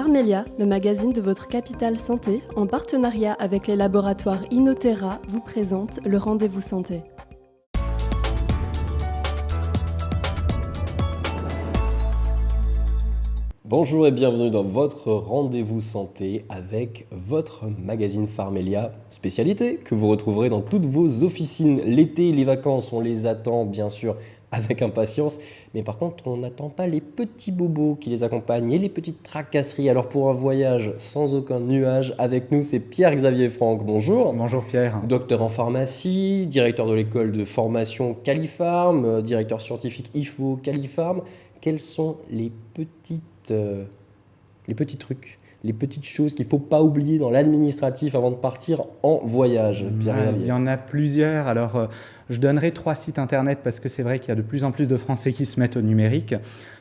Pharmelia, le magazine de votre capitale santé, en partenariat avec les laboratoires Inotera, vous présente le Rendez-vous Santé. Bonjour et bienvenue dans votre Rendez-vous Santé avec votre magazine Pharmelia spécialité que vous retrouverez dans toutes vos officines. L'été, les vacances, on les attend bien sûr avec impatience, mais par contre on n'attend pas les petits bobos qui les accompagnent et les petites tracasseries. Alors pour un voyage sans aucun nuage, avec nous c'est Pierre-Xavier Franck, bonjour. Bonjour Pierre. Docteur en pharmacie, directeur de l'école de formation Califarm, directeur scientifique IFO Califarm. Quels sont les petits trucs, les petites choses qu'il ne faut pas oublier dans l'administratif avant de partir en voyage, Il y en a plusieurs. Alors, je donnerai 3 sites internet parce que c'est vrai qu'il y a de plus en plus de Français qui se mettent au numérique.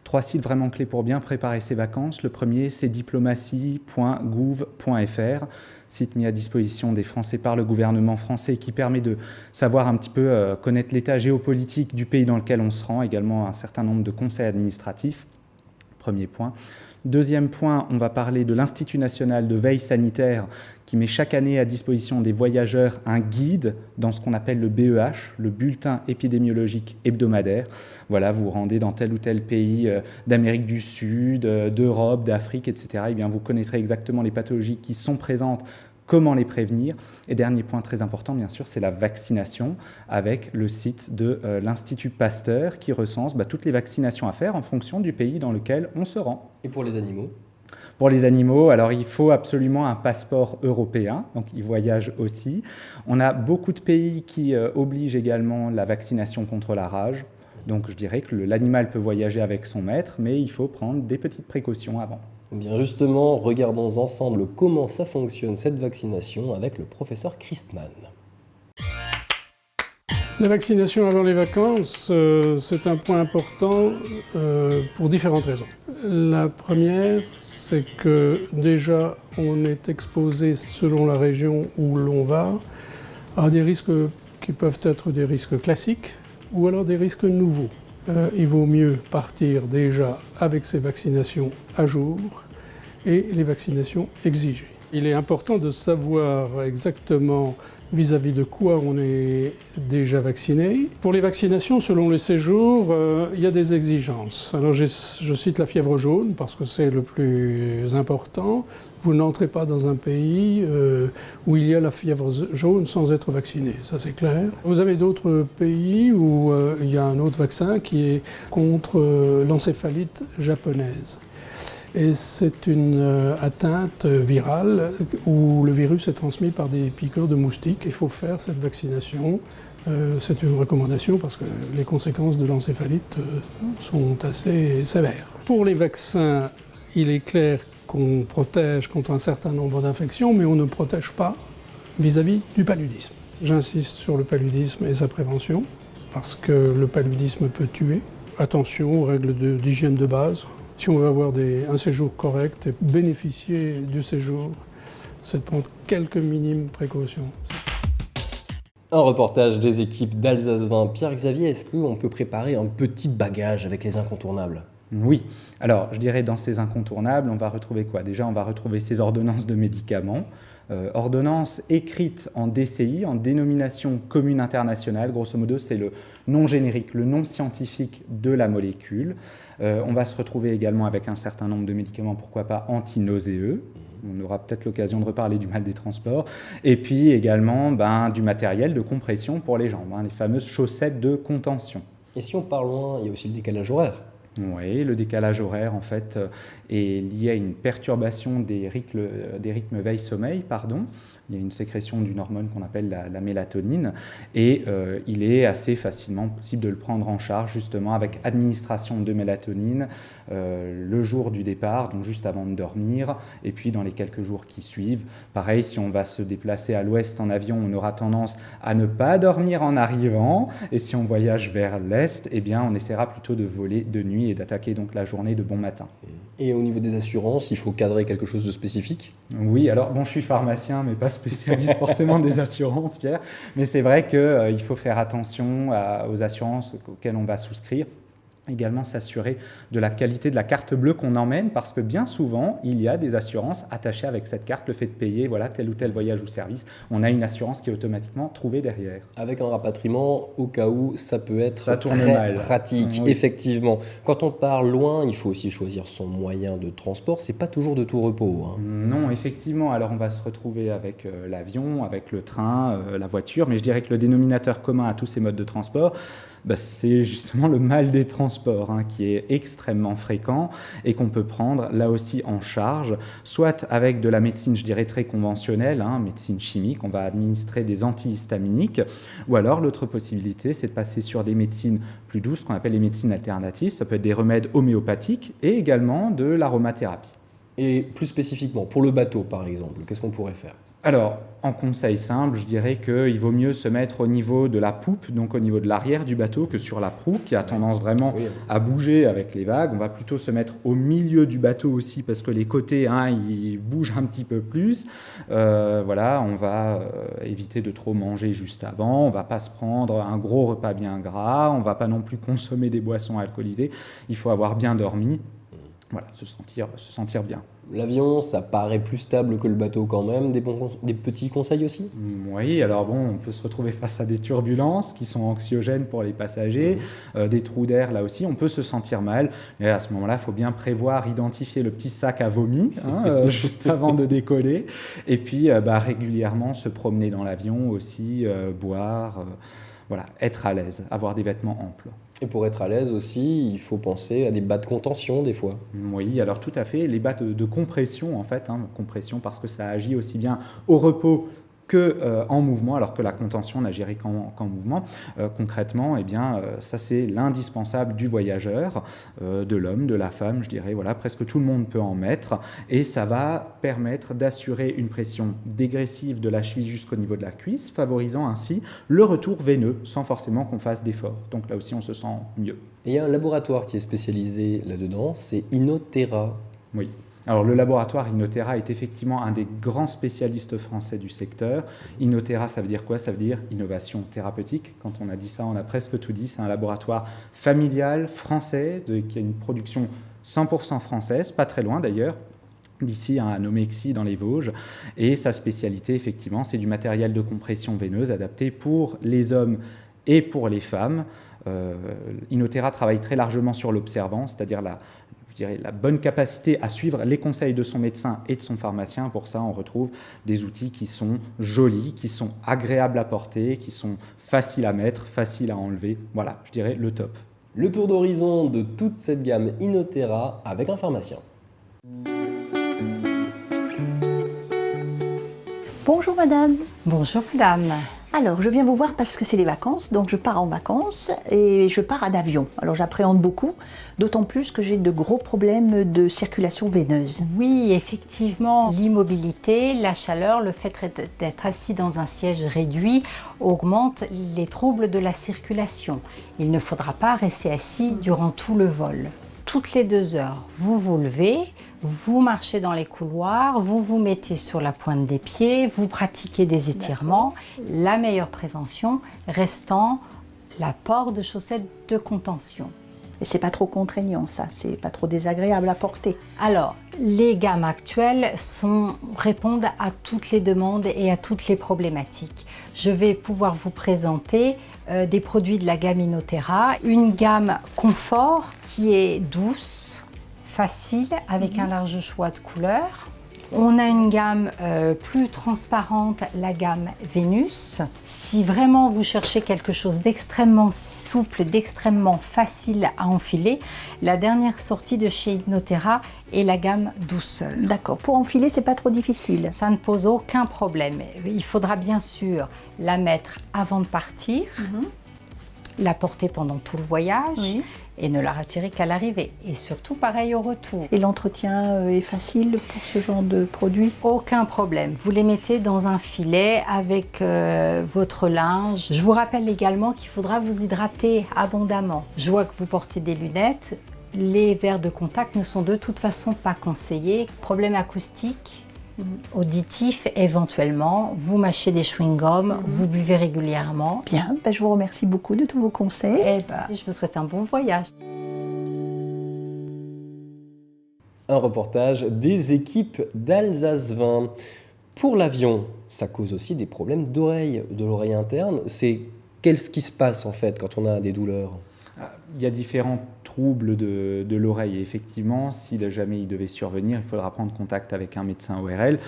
3 sites vraiment clés pour bien préparer ses vacances. Le premier, c'est diplomatie.gouv.fr, site mis à disposition des Français par le gouvernement français qui permet de savoir un petit peu connaître l'état géopolitique du pays dans lequel on se rend, également un certain nombre de conseils administratifs. Premier point. Deuxième point, on va parler de l'Institut national de veille sanitaire qui met chaque année à disposition des voyageurs un guide dans ce qu'on appelle le BEH, le bulletin épidémiologique hebdomadaire. Voilà, vous vous rendez dans tel ou tel pays d'Amérique du Sud, d'Europe, d'Afrique, etc. Eh bien, vous connaîtrez exactement les pathologies qui sont présentes, comment les prévenir. Et dernier point très important, bien sûr, c'est la vaccination avec le site de l'Institut Pasteur qui recense toutes les vaccinations à faire en fonction du pays dans lequel on se rend. Et pour les animaux ? Pour les animaux, alors il faut absolument un passeport européen, donc ils voyagent aussi. On a beaucoup de pays qui obligent également la vaccination contre la rage. Donc je dirais que l'animal peut voyager avec son maître, mais il faut prendre des petites précautions avant. Bien justement, regardons ensemble comment ça fonctionne cette vaccination avec le professeur Christman. La vaccination avant les vacances, c'est un point important pour différentes raisons. La première, c'est que déjà on est exposé selon la région où l'on va à des risques qui peuvent être des risques classiques ou alors des risques nouveaux. Il vaut mieux partir déjà avec ces vaccinations à jour et les vaccinations exigées. Il est important de savoir exactement vis-à-vis de quoi on est déjà vacciné. Pour les vaccinations, selon les séjours, il y a des exigences. Alors je cite la fièvre jaune parce que c'est le plus important. Vous n'entrez pas dans un pays où il y a la fièvre jaune sans être vacciné, ça c'est clair. Vous avez d'autres pays où il y a un autre vaccin qui est contre l'encéphalite japonaise. Et c'est une atteinte virale où le virus est transmis par des piqûres de moustiques. Il faut faire cette vaccination. C'est une recommandation parce que les conséquences de l'encéphalite sont assez sévères. Pour les vaccins, il est clair qu'on protège contre un certain nombre d'infections, mais on ne protège pas vis-à-vis du paludisme. J'insiste sur le paludisme et sa prévention, parce que le paludisme peut tuer. Attention aux règles d'hygiène de base. Si on veut avoir un séjour correct et bénéficier du séjour, c'est de prendre quelques minimes précautions. Un reportage des équipes d'Alsace 20. Pierre-Xavier, est-ce qu'on peut préparer un petit bagage avec les incontournables ? Oui. Alors, je dirais dans ces incontournables, on va retrouver quoi ? Déjà, on va retrouver ces ordonnances de médicaments. Ordonnance écrite en DCI, en dénomination commune internationale. Grosso modo, c'est le nom générique, le nom scientifique de la molécule. On va se retrouver également avec un certain nombre de médicaments, pourquoi pas antinauséeux. On aura peut-être l'occasion de reparler du mal des transports. Et puis également du matériel de compression pour les jambes, les fameuses chaussettes de contention. Et si on part loin, il y a aussi le décalage horaire. Oui, le décalage horaire en fait est lié à une perturbation des rythmes veille-sommeil, Il y a une sécrétion d'une hormone qu'on appelle la mélatonine et il est assez facilement possible de le prendre en charge justement avec administration de mélatonine le jour du départ, donc juste avant de dormir, et puis dans les quelques jours qui suivent. Pareil, si on va se déplacer à l'ouest en avion, on aura tendance à ne pas dormir en arrivant, et si on voyage vers l'est, eh bien on essaiera plutôt de voler de nuit et d'attaquer donc la journée de bon matin. Et au niveau des assurances, il faut cadrer quelque chose de spécifique ? Oui, alors je suis pharmacien, mais pas spécialiste forcément des assurances, Pierre. Mais c'est vrai qu'il faut faire attention aux assurances auxquelles on va souscrire. Également s'assurer de la qualité de la carte bleue qu'on emmène parce que bien souvent, il y a des assurances attachées avec cette carte, le fait de payer voilà, tel ou tel voyage ou service. On a une assurance qui est automatiquement trouvée derrière. Avec un rapatriement, au cas où, ça peut être Ça tourne très mal. pratique, Oui. effectivement. Quand on part loin, il faut aussi choisir son moyen de transport. C'est pas toujours de tout repos, hein. Non, effectivement. Alors, on va se retrouver avec l'avion, avec le train, la voiture. Mais je dirais que le dénominateur commun à tous ces modes de transport, c'est justement le mal des transports hein, qui est extrêmement fréquent et qu'on peut prendre là aussi en charge, soit avec de la médecine, je dirais, très conventionnelle, hein, médecine chimique, on va administrer des antihistaminiques, ou alors l'autre possibilité, c'est de passer sur des médecines plus douces, qu'on appelle les médecines alternatives. Ça peut être des remèdes homéopathiques et également de l'aromathérapie. Et plus spécifiquement, pour le bateau, par exemple, qu'est-ce qu'on pourrait faire? Alors, en conseil simple, je dirais qu'il vaut mieux se mettre au niveau de la poupe, donc au niveau de l'arrière du bateau, que sur la proue, qui a tendance vraiment à bouger avec les vagues. On va plutôt se mettre au milieu du bateau aussi, parce que les côtés, hein, ils bougent un petit peu plus. Voilà, on va éviter de trop manger juste avant. On ne va pas se prendre un gros repas bien gras. On ne va pas non plus consommer des boissons alcoolisées. Il faut avoir bien dormi. Voilà, se sentir bien. L'avion, ça paraît plus stable que le bateau quand même. Des petits conseils aussi? Oui, alors bon, on peut se retrouver face à des turbulences qui sont anxiogènes pour les passagers, des trous d'air là aussi, on peut se sentir mal. Et à ce moment-là, il faut bien prévoir, identifier le petit sac à vomi juste avant de décoller. Et puis régulièrement se promener dans l'avion aussi, boire, voilà, être à l'aise, avoir des vêtements amples. Et pour être à l'aise aussi, il faut penser à des bas de contention des fois. Oui, alors tout à fait, les bas de compression en fait, hein, compression parce que ça agit aussi bien au repos qu'en mouvement, alors que la contention n'agirait qu'en mouvement. Concrètement, ça c'est l'indispensable du voyageur, de l'homme, de la femme, je dirais, voilà, presque tout le monde peut en mettre, et ça va permettre d'assurer une pression dégressive de la cheville jusqu'au niveau de la cuisse, favorisant ainsi le retour veineux, sans forcément qu'on fasse d'efforts. Donc là aussi, on se sent mieux. Et il y a un laboratoire qui est spécialisé là-dedans, c'est Inotera. Oui. Alors, le laboratoire Inotera est effectivement un des grands spécialistes français du secteur. Inotera, ça veut dire quoi? Ça veut dire innovation thérapeutique. Quand on a dit ça, on a presque tout dit. C'est un laboratoire familial français qui a une production 100% française, pas très loin d'ailleurs, d'ici à Nomexy dans les Vosges. Et sa spécialité, effectivement, c'est du matériel de compression veineuse adapté pour les hommes et pour les femmes. Inotera travaille très largement sur l'observant, c'est-à-dire la bonne capacité à suivre les conseils de son médecin et de son pharmacien. Pour ça, on retrouve des outils qui sont jolis, qui sont agréables à porter, qui sont faciles à mettre, faciles à enlever. Voilà, je dirais le top. Le tour d'horizon de toute cette gamme Inotera avec un pharmacien. Bonjour madame. Bonjour madame. Alors, je viens vous voir parce que c'est les vacances, donc je pars en vacances et je pars en avion. Alors, j'appréhende beaucoup, d'autant plus que j'ai de gros problèmes de circulation veineuse. Oui, effectivement, l'immobilité, la chaleur, le fait d'être assis dans un siège réduit augmente les troubles de la circulation. Il ne faudra pas rester assis durant tout le vol. Toutes les 2 heures, vous vous levez, vous marchez dans les couloirs, vous vous mettez sur la pointe des pieds, vous pratiquez des étirements. La meilleure prévention restant l'apport de chaussettes de contention. Et c'est pas trop contraignant ça, c'est pas trop désagréable à porter. Alors, les gammes actuelles répondent à toutes les demandes et à toutes les problématiques. Je vais pouvoir vous présenter des produits de la gamme Inotera, une gamme confort qui est douce, facile, avec un large choix de couleurs. On a une gamme plus transparente, la gamme Vénus. Si vraiment vous cherchez quelque chose d'extrêmement souple, d'extrêmement facile à enfiler, la dernière sortie de chez Inotera est la gamme Douceur. D'accord, pour enfiler, c'est pas trop difficile. Ça ne pose aucun problème. Il faudra bien sûr la mettre avant de partir, la porter pendant tout le voyage. Oui. Et ne la retirer qu'à l'arrivée. Et surtout, pareil au retour. Et l'entretien est facile pour ce genre de produit? Aucun problème. Vous les mettez dans un filet avec votre linge. Je vous rappelle également qu'il faudra vous hydrater abondamment. Je vois que vous portez des lunettes. Les verres de contact ne sont de toute façon pas conseillés. Problème acoustique, auditif éventuellement. Vous mâchez des chewing-gums, vous buvez régulièrement. Bien, je vous remercie beaucoup de tous vos conseils. Je vous souhaite un bon voyage. Un reportage des équipes d'Alsace 20. Pour l'avion, ça cause aussi des problèmes d'oreille, de l'oreille interne. Qu'est-ce qui se passe en fait quand on a des douleurs? Il y a différents troubles de l'oreille. Et effectivement, si jamais il devait survenir, il faudra prendre contact avec un médecin ORL.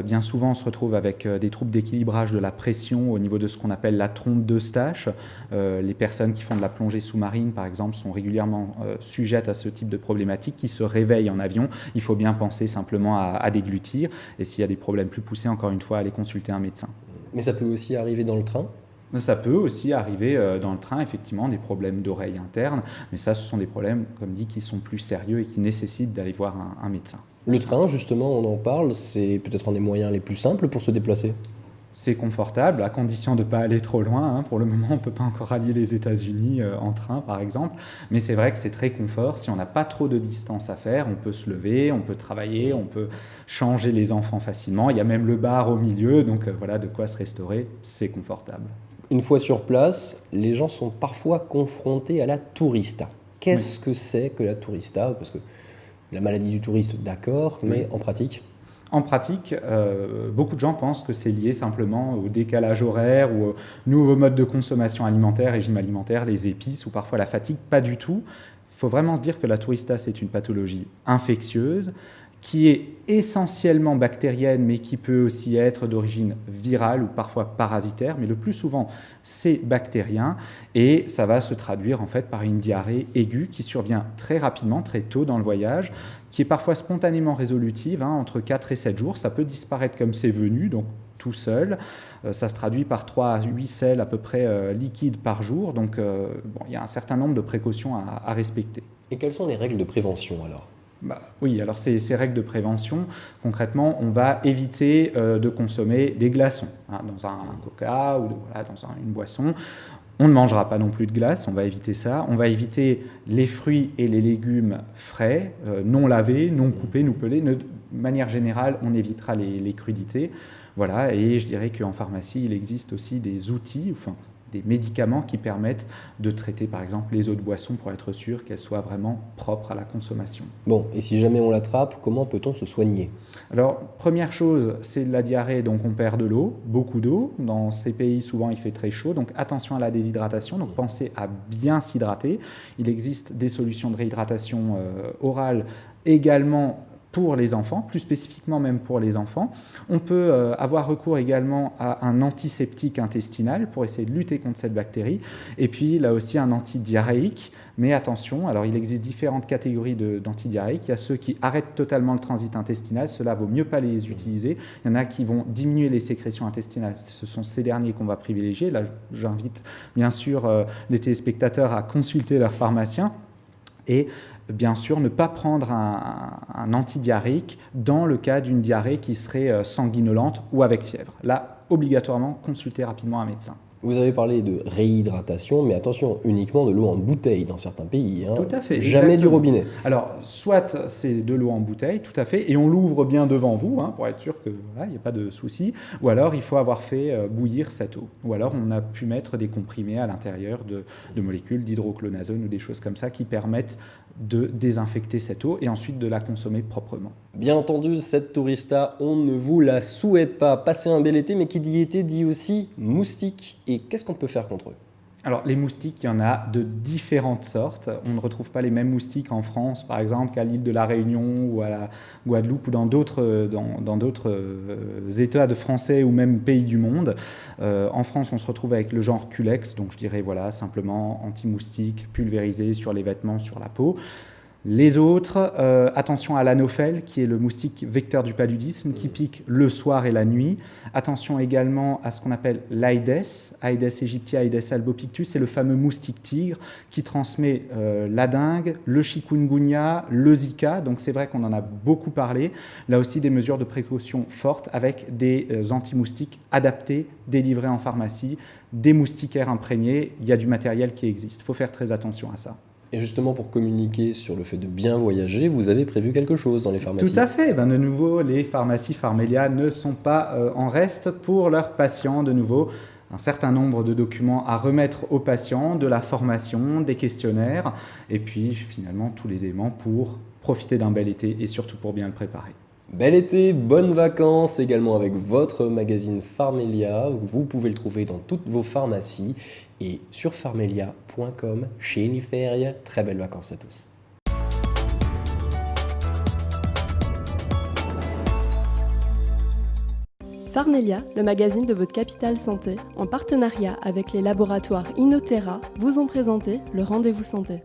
Bien souvent, on se retrouve avec des troubles d'équilibrage de la pression au niveau de ce qu'on appelle la trompe d'Eustache. Les personnes qui font de la plongée sous-marine, par exemple, sont régulièrement sujettes à ce type de problématique qui se réveillent en avion. Il faut bien penser simplement à déglutir. Et s'il y a des problèmes plus poussés, encore une fois, aller consulter un médecin. Mais ça peut aussi arriver dans le train? Ça peut aussi arriver dans le train, effectivement, des problèmes d'oreille interne, mais ça, ce sont des problèmes, comme dit, qui sont plus sérieux et qui nécessitent d'aller voir un médecin. Le train, justement, on en parle, c'est peut-être un des moyens les plus simples pour se déplacer. C'est confortable, à condition de ne pas aller trop loin. Pour le moment, on ne peut pas encore allier les États-Unis en train, par exemple. Mais c'est vrai que c'est très confort. Si on n'a pas trop de distance à faire, on peut se lever, on peut travailler, on peut changer les enfants facilement. Il y a même le bar au milieu, donc voilà de quoi se restaurer. C'est confortable. Une fois sur place, les gens sont parfois confrontés à la tourista. Qu'est-ce que c'est que la tourista? Parce que la maladie du touriste, d'accord, mais en pratique? En pratique, beaucoup de gens pensent que c'est lié simplement au décalage horaire ou aux nouveaux modes de consommation alimentaire, régime alimentaire, les épices ou parfois la fatigue. Pas du tout. Il faut vraiment se dire que la tourista, c'est une pathologie infectieuse qui est essentiellement bactérienne, mais qui peut aussi être d'origine virale ou parfois parasitaire, mais le plus souvent, c'est bactérien, et ça va se traduire en fait par une diarrhée aiguë qui survient très rapidement, très tôt dans le voyage, qui est parfois spontanément résolutive, entre 4 et 7 jours. Ça peut disparaître comme c'est venu, donc tout seul. Ça se traduit par 3 à 8 selles à peu près liquides par jour, donc il y a un certain nombre de précautions à respecter. Et quelles sont les règles de prévention alors ? Oui, alors ces règles de prévention, concrètement, on va éviter de consommer des glaçons dans un coca ou dans une boisson. On ne mangera pas non plus de glace, on va éviter ça. On va éviter les fruits et les légumes frais, non lavés, non coupés, non pelés. De manière générale, on évitera les crudités. Voilà, et je dirais qu'en pharmacie, il existe aussi des outils, des médicaments qui permettent de traiter par exemple les eaux de boisson pour être sûr qu'elles soient vraiment propres à la consommation. Bon, et si jamais on l'attrape, comment peut-on se soigner ? Alors, première chose, c'est la diarrhée, donc on perd de l'eau, beaucoup d'eau. Dans ces pays, souvent, il fait très chaud, donc attention à la déshydratation, donc pensez à bien s'hydrater. Il existe des solutions de réhydratation orale également pour les enfants, plus spécifiquement même pour les enfants. On peut avoir recours également à un antiseptique intestinal pour essayer de lutter contre cette bactérie. Et puis là aussi un antidiarrhéique. Mais attention, alors il existe différentes catégories d'antidiarrhéiques. Il y a ceux qui arrêtent totalement le transit intestinal. Ceux-là, il vaut mieux pas les utiliser. Il y en a qui vont diminuer les sécrétions intestinales. Ce sont ces derniers qu'on va privilégier. Là, j'invite bien sûr les téléspectateurs à consulter leur pharmacien. Et bien sûr, ne pas prendre un antidiarrhéique dans le cas d'une diarrhée qui serait sanguinolente ou avec fièvre. Là, obligatoirement, consultez rapidement un médecin. Vous avez parlé de réhydratation, mais attention, uniquement de l'eau en bouteille dans certains pays. Tout à fait. Jamais exactement. du robinet. Alors, soit c'est de l'eau en bouteille, tout à fait, et on l'ouvre bien devant vous pour être sûr qu'il n'y a pas de souci, ou alors il faut avoir fait bouillir cette eau. Ou alors on a pu mettre des comprimés à l'intérieur de molécules d'hydroclonazone ou des choses comme ça qui permettent de désinfecter cette eau et ensuite de la consommer proprement. Bien entendu, cette tourista, on ne vous la souhaite pas. Passez un bel été, mais qui dit été dit aussi moustiques. Et qu'est-ce qu'on peut faire contre eux ? Alors, les moustiques, il y en a de différentes sortes. On ne retrouve pas les mêmes moustiques en France, par exemple, qu'à l'île de la Réunion ou à la Guadeloupe ou dans d'autres États de français ou même pays du monde. En France, on se retrouve avec le genre Culex, donc je dirais simplement anti-moustique, pulvérisé sur les vêtements, sur la peau. Les autres, attention à l'anophèle, qui est le moustique vecteur du paludisme, qui pique le soir et la nuit. Attention également à ce qu'on appelle l'Aedes, Aedes aegypti, Aedes albopictus, c'est le fameux moustique tigre qui transmet la dengue, le chikungunya, le Zika. Donc c'est vrai qu'on en a beaucoup parlé. Là aussi, des mesures de précaution fortes avec des anti-moustiques adaptés, délivrés en pharmacie, des moustiquaires imprégnés. Il y a du matériel qui existe. Il faut faire très attention à ça. Et justement, pour communiquer sur le fait de bien voyager, vous avez prévu quelque chose dans les pharmacies ? Tout à fait. De nouveau, les pharmacies Pharmelia ne sont pas en reste pour leurs patients. De nouveau, un certain nombre de documents à remettre aux patients, de la formation, des questionnaires, et puis finalement tous les éléments pour profiter d'un bel été et surtout pour bien le préparer. Bel été, bonnes vacances également avec votre magazine Pharmelia. Vous pouvez le trouver dans toutes vos pharmacies et sur pharmelia.com chez Uniferia. Très belles vacances à tous. Pharmelia, le magazine de votre Capital Santé, en partenariat avec les laboratoires Inotera, vous ont présenté le Rendez-vous Santé.